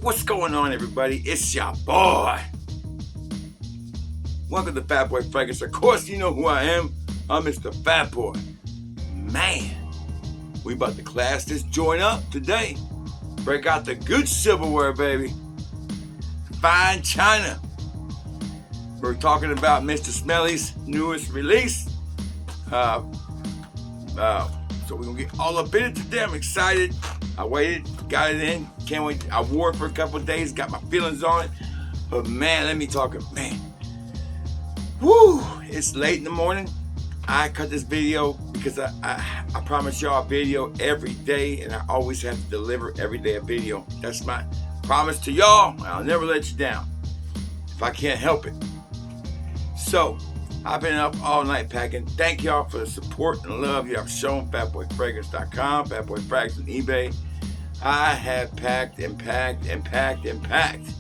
What's going on, everybody? It's your boy. Welcome to FatBoy Fragrance. Of course, you know who I am. I'm Mr. FatBoy. Man, we about to class this joint up today. Break out the good silverware, baby. Fine china. We're talking about Mr. Smelly'S newest release. So we're gonna get all up in it today. I'm excited. I waited, got it in. Can't wait. I wore it for a couple of days, got my feelings on it. But man, let me talk. Man, woo! It's late in the morning. I cut this video because I promise y'all a video every day, and I always have to deliver every day a video. That's my promise to y'all. I'll never let you down if I can't help it. So I've been up all night packing. Thank y'all for the support and love you have shown. FatBoyFragrance.com, FatBoy Fragrance on eBay. I have packed and packed and packed and packed.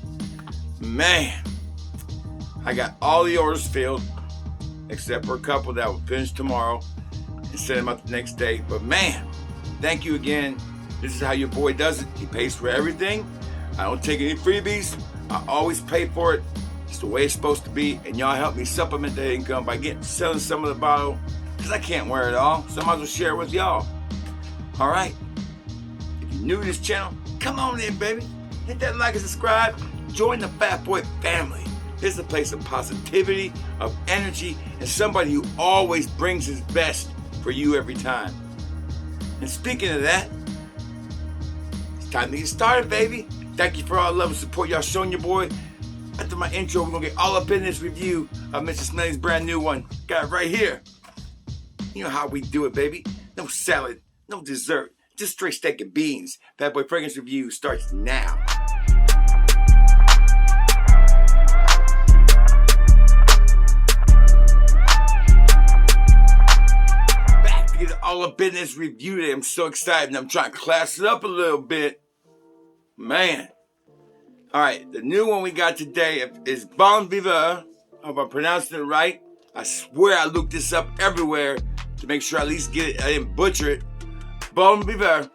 Man, I got all the orders filled except for a couple that will finish tomorrow and send them out the next day. But man, thank you again. This is how your boy does it. He pays for everything. I don't take any freebies. I always pay for it. It's the way it's supposed to be, and y'all help me supplement that income by selling some of the bottle, because I can't wear it all, so I might as well share it with y'all. All right? If you're new to this channel, come on in, baby. Hit that like and subscribe. Join the FatBoy family. This is a place of positivity, of energy, and somebody who always brings his best for you every time. And speaking of that, it's time to get started, baby. Thank you for all the love and support y'all showing your boy. After my intro, we're gonna get all up in this review of Mr. Smelly'S brand new one. Got it right here. You know how we do it, baby. No salad, no dessert, just straight steak and beans. FatBoy Fragrance review starts now. Back to get all up in this review today. I'm so excited, and I'm trying to class it up a little bit. Man. All right, the new one we got today is Vivre. I hope I'm pronouncing it right. I swear I looked this up everywhere to make sure I at least get it. I didn't butcher it. Vivre.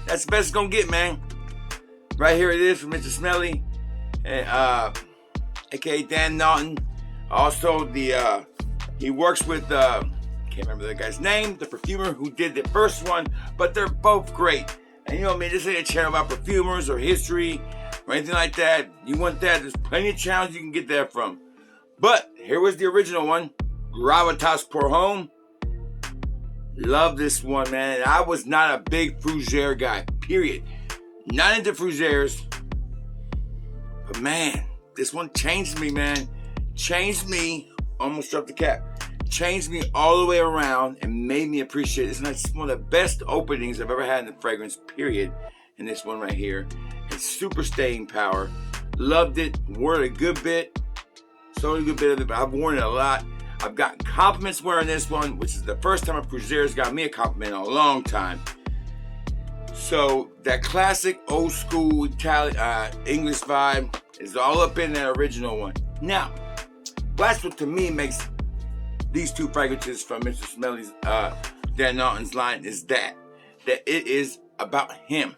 That's the best it's gonna get, man. Right here it is from Mr. Smelly, and aka Dan Naughton. Also, he works with can't remember the guy's name, the perfumer who did the first one, but they're both great. And you know what I mean? This ain't a channel about perfumers or history or anything like that. You want that, there's plenty of channels you can get that from. But here was the original one, Gravitas Pour Homme. Love this one, man. I was not a big fougere guy, period. Not into fougères. But man, this one changed me, man. Changed me, almost dropped the cap. Changed me all the way around and made me appreciate it. It's one of the best openings I've ever had in the fragrance, period. And this one right here. It's super staying power. Loved it. Wore it a good bit. Sold a good bit of it, but I've worn it a lot. I've gotten compliments wearing this one, which is the first time a Fougere's got me a compliment in a long time. So that classic old school Italian English vibe is all up in that original one. Now, that's what to me makes these two fragrances from Mr. Smelly'S Dan Naughton's line is that it is about him.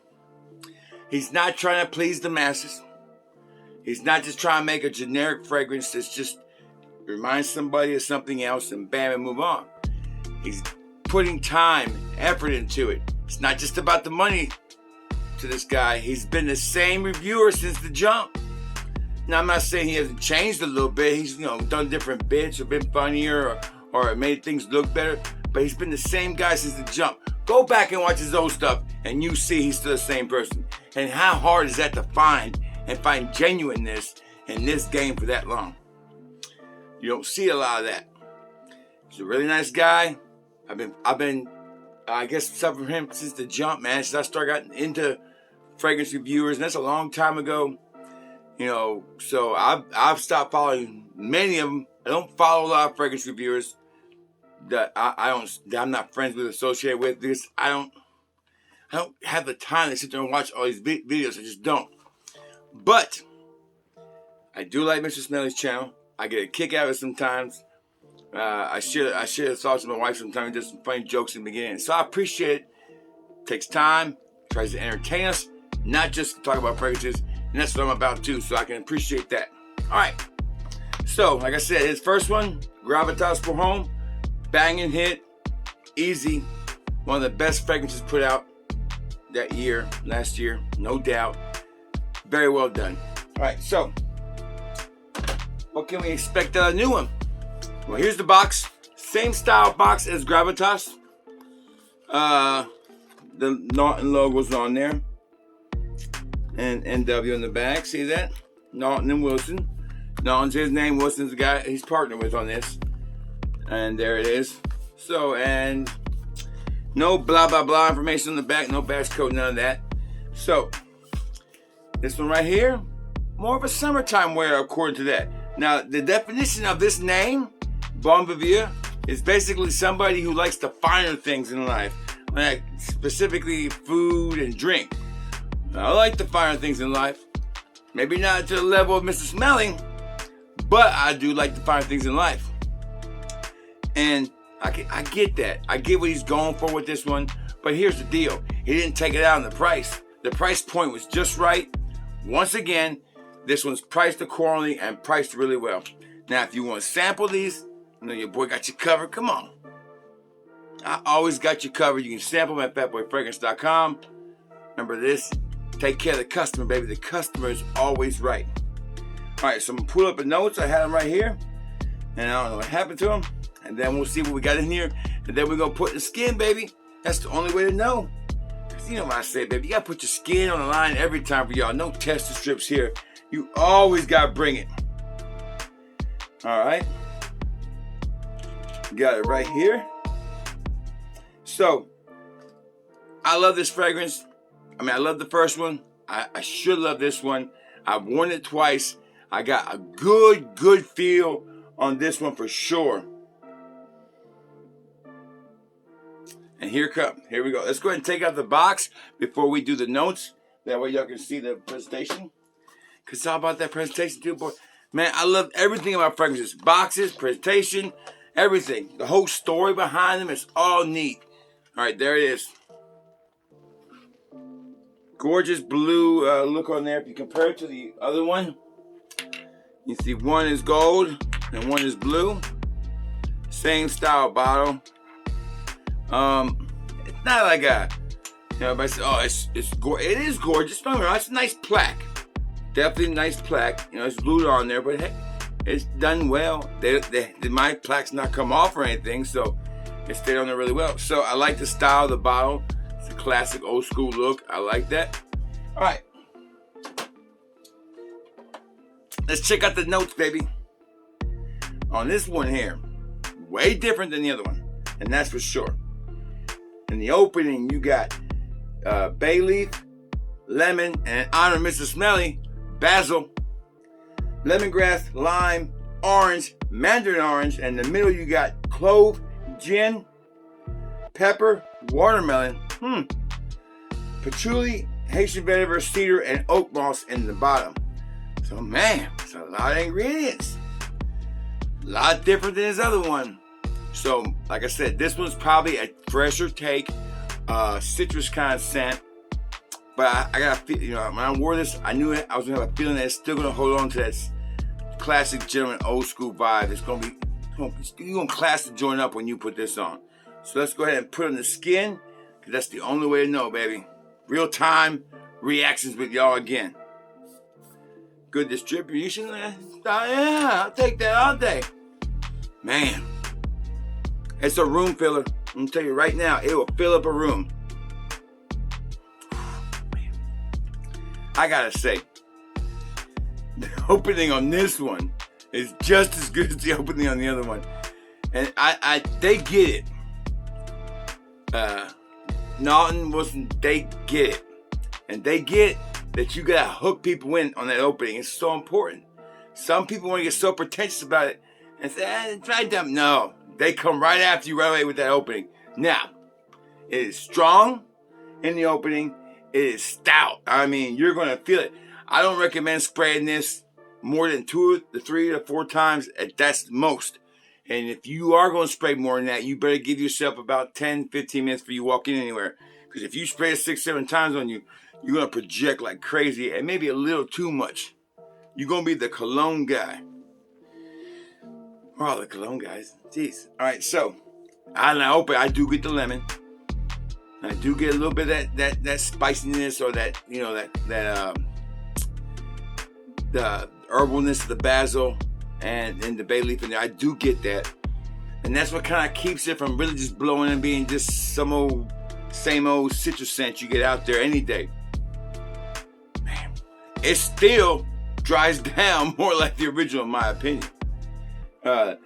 He's not trying to please the masses. He's not just trying to make a generic fragrance that's just reminds somebody of something else and bam, and move on. He's putting time, effort into it. It's not just about the money to this guy. He's been the same reviewer since the jump. Now, I'm not saying he hasn't changed a little bit. He's, done different bits or been funnier or made things look better. But he's been the same guy since the jump. Go back and watch his old stuff and you see he's still the same person. And how hard is that to find and find genuineness in this game for that long? You don't see a lot of that. He's a really nice guy. I've been I guess suffering from him since the jump, man. Since I started getting into fragrance reviewers, and that's a long time ago. So I've stopped following many of them. I don't follow a lot of fragrance reviewers that I'm not friends with, associated with, because I don't have the time to sit there and watch all these videos. I just don't. But I do like Mr. Smelly'S channel. I get a kick out of it sometimes. I share the thoughts with my wife sometimes. Does some funny jokes in the beginning. So I appreciate it. Takes time. Tries to entertain us. Not just to talk about fragrances. And that's what I'm about too, so I can appreciate that. All right. So, like I said, his first one, Gravitas for Home, banging hit, easy. One of the best fragrances put out that year, last year, no doubt. Very well done. All right, so what can we expect out of a new one? Well, here's the box. Same style box as Gravitas. The Naughton logo's on there. And NW in the back. See that? Naughton and Wilson. Naughton's his name. Wilson's the guy he's partnered with on this. And there it is. So, and no blah, blah, blah information on the back. No badge code, none of that. So, this one right here, more of a summertime wear according to that. Now, the definition of this name, Bon Viveur, is basically somebody who likes the finer things in life. Like specifically food and drink. I like the finer things in life. Maybe not to the level of Mr. Smelly, but I do like the finer things in life. And I get that. I get what he's going for with this one. But here's the deal. He didn't take it out on the price. The price point was just right. Once again, this one's priced accordingly and priced really well. Now, if you want to sample these, you know your boy got you covered. Come on. I always got you covered. You can sample them at FatBoyFragrance.com. Remember this. Take care of the customer, baby. The customer is always right. All right, so I'm going to pull up the notes. I had them right here. And I don't know what happened to them. And then we'll see what we got in here. And then we're going to put the skin, baby. That's the only way to know. Because you know what I say, baby. You got to put your skin on the line every time for y'all. No tester strips here. You always got to bring it. All right. Got it right here. So, I love this fragrance. I mean, I love the first one. I should love this one. I've worn it twice. I got a good feel on this one for sure. And here we go. Let's go ahead and take out the box before we do the notes. That way y'all can see the presentation. Because it's all about that presentation too, boy. Man, I love everything about fragrances. Boxes, presentation, everything. The whole story behind them is all neat. All right, there it is. Gorgeous blue look on there. If you compare it to the other one, you see one is gold and one is blue. Same style bottle. It's not like a, you know, everybody says, oh, it is gorgeous. No, it's a nice plaque. Definitely a nice plaque. You know, it's glued on there, but hey, it's done well. My plaque's not come off or anything, so it stayed on there really well. So I like the style of the bottle. It's a classic old school look. I like that. All right. Let's check out the notes, baby. On this one here, way different than the other one, and that's for sure. In the opening, you got bay leaf, lemon, and in honor of Mr. Smelly, basil, lemongrass, lime, orange, mandarin orange, and in the middle you got clove, gin, pepper, watermelon, patchouli, Haitian vetiver, cedar, and oak moss in the bottom. So man, it's a lot of ingredients. A lot different than his other one. So, like I said, this one's probably a fresher take, citrus kind of scent. But I got a feel, you know, when I wore this, I knew I was gonna have a feeling that it's still gonna hold on to that classic gentleman old school vibe. It's gonna be, you're gonna class the joint up when you put this on. So let's go ahead and put it on the skin, because that's the only way to know, baby. Real time reactions with y'all again. Good distribution. Yeah, I'll take that all day. Man, it's a room filler. I'm gonna tell you right now, it will fill up a room. Man. I gotta say, the opening on this one is just as good as the opening on the other one. And they get it. Naughton wasn't, they get it. And they get that you gotta hook people in on that opening. It's so important. Some people want to get so pretentious about it and say, try them. No, they come right after you right away with that opening. Now, it is strong in the opening. It is stout. I mean, you're gonna feel it. I don't recommend spraying this more than 2 to 3 to 4 times. That's the most. And if you are going to spray more than that, you better give yourself about 10, 15 minutes before you walk in anywhere. Because Because if you spray it 6-7 times on you, you're going to project like crazy and maybe a little too much. You're going to be the cologne guy. Oh, the cologne guys. Jeez. All right, so I do get the lemon. I do get a little bit of that spiciness or that, you know, the herbalness of the basil and the bay leaf in there. I do get that. And that's what kind of keeps it from really just blowing and being just same old citrus scent you get out there any day. Man, it still dries down more like the original, in my opinion. I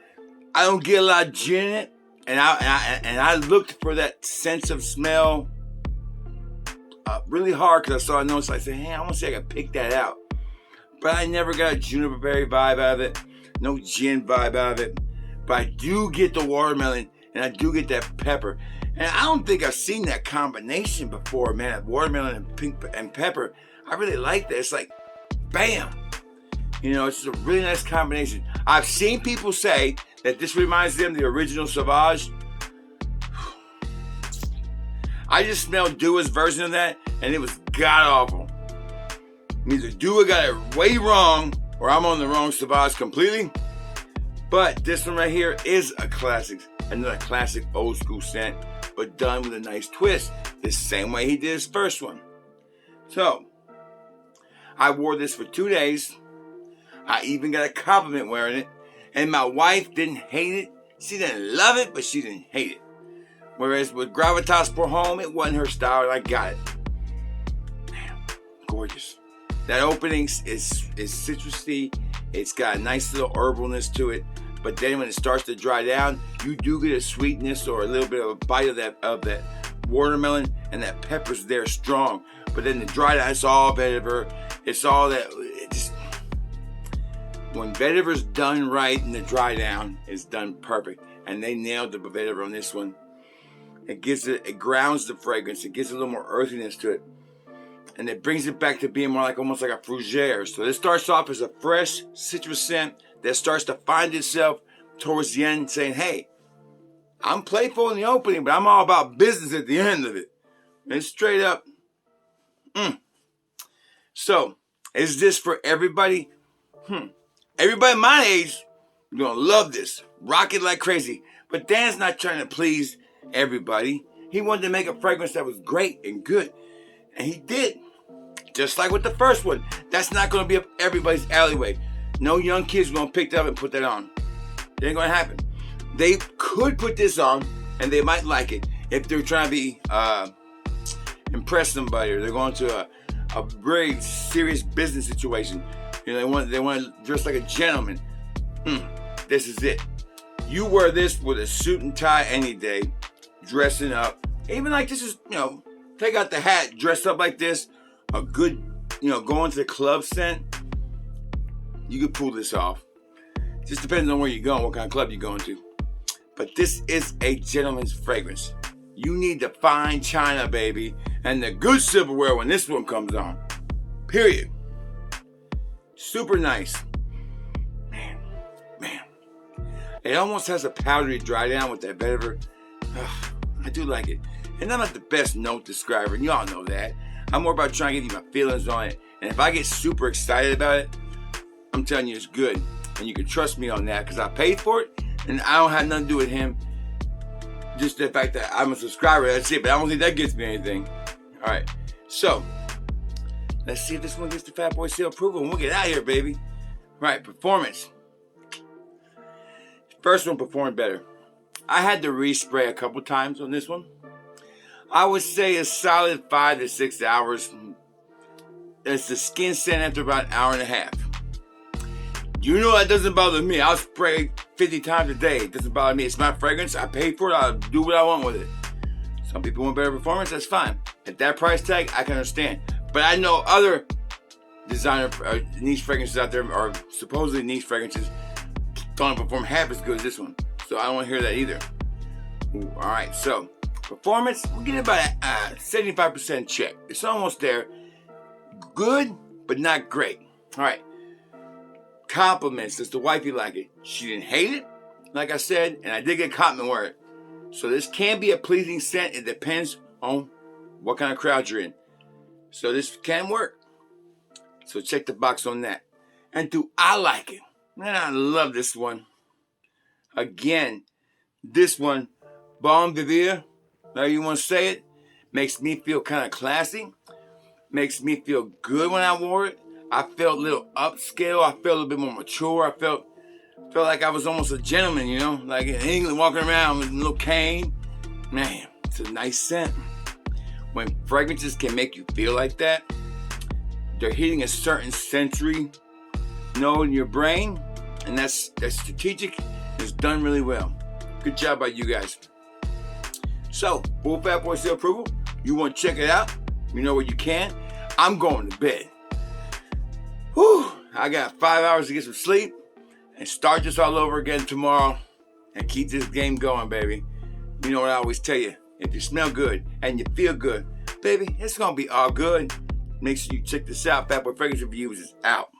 don't get a lot of gin in it, and I looked for that sense of smell really hard because I saw a note. So I said, hey, I want to see if I can pick that out. But I never got a juniper berry vibe out of it, no gin vibe out of it. But I do get the watermelon, and I do get that pepper. And I don't think I've seen that combination before, man. Watermelon and pink and pepper. I really like that. It's like, bam. You know, it's just a really nice combination. I've seen people say that this reminds them of the original Sauvage. I just smelled Dua's version of that, and it was god-awful. Either Dua got it way wrong, or I'm on the wrong Sauvage completely. But this one right here is a classic. Another classic old school scent, but done with a nice twist. The same way he did his first one. So, I wore this for 2 days. I even got a compliment wearing it. And my wife didn't hate it. She didn't love it, but she didn't hate it. Whereas with Gravitas Pour Homme, it wasn't her style, and I got it. Damn, gorgeous. That opening is citrusy. It's got a nice little herbalness to it. But then when it starts to dry down, you do get a sweetness or a little bit of a bite of that watermelon, and that pepper's there strong. But then the dry down, it's all vetiver. It's all that. When vetiver's done right and the dry down is done perfect, and they nailed the vetiver on this one. It grounds the fragrance. It gives a little more earthiness to it, and it brings it back to being more like almost like a fougere. So this starts off as a fresh citrus scent that starts to find itself towards the end, saying, hey, I'm playful in the opening, but I'm all about business at the end of it. It's straight up. So, is this for everybody? Everybody my age, you're going to love this. Rock it like crazy. But Dan's not trying to please everybody. He wanted to make a fragrance that was great and good. And he did. Just like with the first one. That's not going to be up everybody's alleyway. No young kids are going to pick that up and put that on. It ain't going to happen. They could put this on, and they might like it if they're trying to be impress somebody, or they're going to a very serious business situation. You know, they want to dress like a gentleman. This is it. You wear this with a suit and tie any day, dressing up. Even like this is, you know, take out the hat, dress up like this. A good, you know, going to the club scent. You could pull this off. Just depends on where you're going, what kind of club you're going to. But this is a gentleman's fragrance. You need the fine china, baby, and the good silverware when this one comes on. Period. Super nice. Man. It almost has a powdery dry down with that vetiver. I do like it. And I'm not the best note describer, and y'all know that. I'm more about trying to give you my feelings on it. And if I get super excited about it, I'm telling you it's good. And you can trust me on that because I paid for it, and I don't have nothing to do with him. Just the fact that I'm a subscriber, that's it. But I don't think that gets me anything. All right. So, let's see if this one gets the FatBoy seal approval, and we'll get out of here, baby. All right, performance. First one performed better. I had to respray a couple times on this one. I would say a solid 5 to 6 hours. It's the skin scent after about an hour and a half. You know that doesn't bother me. I'll spray 50 times a day. It doesn't bother me. It's my fragrance. I paid for it. I'll do what I want with it. Some people want better performance. That's fine. At that price tag, I can understand. But I know other designer niche fragrances out there, or supposedly niche fragrances, don't perform half as good as this one. So I don't want to hear that either. Ooh, all right, so performance, we'll get about a 75% check. It's almost there. Good, but not great. All right. Compliments. Does the wifey like it? She didn't hate it, like I said, and I did get a compliment word. So this can be a pleasing scent. It depends on what kind of crowd you're in. So this can work. So check the box on that. And do I like it? Man, I love this one. Again, this one, Bon Vivre, however you want to say it, makes me feel kind of classy. Makes me feel good when I wore it. I felt a little upscale. I felt a little bit more mature. I felt like I was almost a gentleman, you know, like in England, walking around with a little cane. Man, it's a nice scent. When fragrances can make you feel like that, they're hitting a certain sensory node in your brain, and that's strategic. It's done really well. Good job by you guys. So, full FatBoy seal approval. You want to check it out? You know where you can. I'm going to bed. Whew! I got 5 hours to get some sleep and start this all over again tomorrow and keep this game going, baby. You know what I always tell you. If you smell good and you feel good, baby, it's going to be all good. Make sure you check this out. FatBoy Fragrance Reviews is out.